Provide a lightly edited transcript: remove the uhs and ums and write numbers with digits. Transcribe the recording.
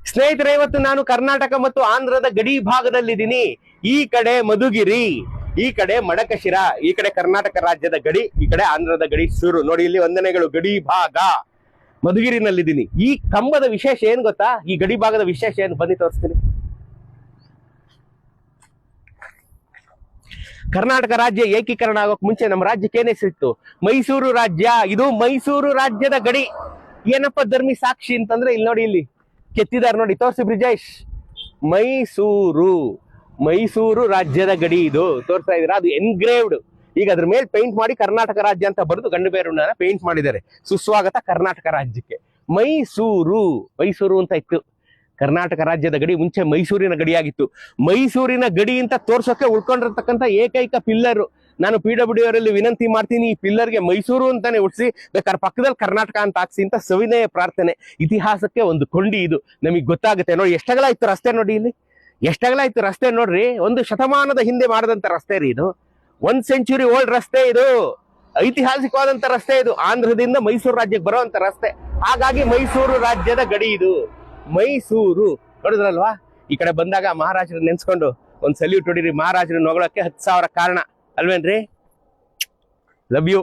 ಸ್ನೇಹಿತರೆ, ಇವತ್ತು ನಾನು ಕರ್ನಾಟಕ ಮತ್ತು ಆಂಧ್ರದ ಗಡಿ ಭಾಗದಲ್ಲಿದ್ದೀನಿ. ಈ ಕಡೆ ಮಧುಗಿರಿ, ಈ ಕಡೆ ಮಡಕಶಿರ, ಈ ಕಡೆ ಕರ್ನಾಟಕ ರಾಜ್ಯದ ಗಡಿ, ಈ ಕಡೆ ಆಂಧ್ರದ ಗಡಿ ಶುರು. ನೋಡಿ ಇಲ್ಲಿ ವಂದನೆಗಳು. ಗಡಿ ಭಾಗ ಮಧುಗಿರಿನಲ್ಲಿದ್ದೀನಿ. ಈ ಕಂಬದ ವಿಶೇಷ ಏನ್ ಗೊತ್ತಾ? ಈ ಗಡಿ ಭಾಗದ ವಿಶೇಷ ಏನು ಬನ್ನಿ ತೋರಿಸ್ತೀನಿ. ಕರ್ನಾಟಕ ರಾಜ್ಯ ಏಕೀಕರಣ ಆಗೋಕ್ ಮುಂಚೆ ನಮ್ಮ ರಾಜ್ಯಕ್ಕೆ ಏನ್ ಹೆಸರಿತ್ತು? ಮೈಸೂರು ರಾಜ್ಯ. ಇದು ಮೈಸೂರು ರಾಜ್ಯದ ಗಡಿ. ಏನಪ್ಪ ಧರ್ಮಿ ಸಾಕ್ಷಿ ಅಂತಂದ್ರೆ ಇಲ್ಲಿ ನೋಡಿ, ಇಲ್ಲಿ ಕೆತ್ತಿದಾರೆ ನೋಡಿ, ತೋರಿಸಿ ಬ್ರಿಜೇಶ್. ಮೈಸೂರು ರಾಜ್ಯದ ಗಡಿ ಇದು ತೋರಿಸ್ತಾ ಇದೀರಾ? ಅದು ಎನ್ಗ್ರೇವ್ಡ್. ಈಗ ಅದ್ರ ಮೇಲೆ ಪೇಂಟ್ ಮಾಡಿ ಕರ್ನಾಟಕ ರಾಜ್ಯ ಅಂತ ಬರೆದು ಗಂಡು ಬೇರುಣ್ಣ ಪೇಂಟ್ ಮಾಡಿದ್ದಾರೆ. ಸುಸ್ವಾಗತ ಕರ್ನಾಟಕ ರಾಜ್ಯಕ್ಕೆ. ಮೈಸೂರು ಅಂತ ಇತ್ತು ಕರ್ನಾಟಕ ರಾಜ್ಯದ ಗಡಿ. ಮುಂಚೆ ಮೈಸೂರಿನ ಗಡಿಯಾಗಿತ್ತು. ಮೈಸೂರಿನ ಗಡಿ ಅಂತ ತೋರ್ಸೋಕೆ ಉಳ್ಕೊಂಡಿರ್ತಕ್ಕಂಥ ಏಕೈಕ ಪಿಲ್ಲರ್. ನಾನು PWD ಅವರಲ್ಲಿ ವಿನಂತಿ ಮಾಡ್ತೀನಿ, ಈ ಪಿಲ್ಲರ್ಗೆ ಮೈಸೂರು ಅಂತಾನೆ ಉಡ್ಸಿ, ಬೇಕಾದ್ರೆ ಪಕ್ಕದಲ್ಲಿ ಕರ್ನಾಟಕ ಅಂತ ಹಾಕ್ಸಿ ಅಂತ ಸವಿನಯ ಪ್ರಾರ್ಥನೆ. ಇತಿಹಾಸಕ್ಕೆ ಒಂದು ಕೊಂಡಿ ಇದು, ನಮಗೆ ಗೊತ್ತಾಗುತ್ತೆ. ನೋಡಿ ಎಷ್ಟಗಲ ಇತ್ತು ರಸ್ತೆ, ನೋಡಿ ಇಲ್ಲಿ ಎಷ್ಟಗಲ ಇತ್ತು ರಸ್ತೆ ನೋಡ್ರಿ. 1 ಶತಮಾನದ ಹಿಂದೆ ಮಾಡಿದಂತ ರಸ್ತೆ ರೀ ಇದು. 1 ಸೆಂಚುರಿ ಓಲ್ಡ್ ರಸ್ತೆ ಇದು. ಐತಿಹಾಸಿಕವಾದಂತ ರಸ್ತೆ ಇದು. ಆಂಧ್ರದಿಂದ ಮೈಸೂರು ರಾಜ್ಯಕ್ಕೆ ಬರುವಂತ ರಸ್ತೆ. ಹಾಗಾಗಿ ಮೈಸೂರು ರಾಜ್ಯದ ಗಡಿ ಇದು. ಮೈಸೂರು ನೋಡಿದ್ರಲ್ವಾ? ಈ ಕಡೆ ಬಂದಾಗ ಮಹಾರಾಜರು ನೆನ್ಸ್ಕೊಂಡು ಒಂದು ಸಲ್ಯೂಟ್ ಹೊಡಿರಿ. ಮಹಾರಾಜರು ಹೊಗಳಕ್ಕೆ 10,000 ಕಾರಣ ಅಲ್ವೇನ್ರಿ? Love you.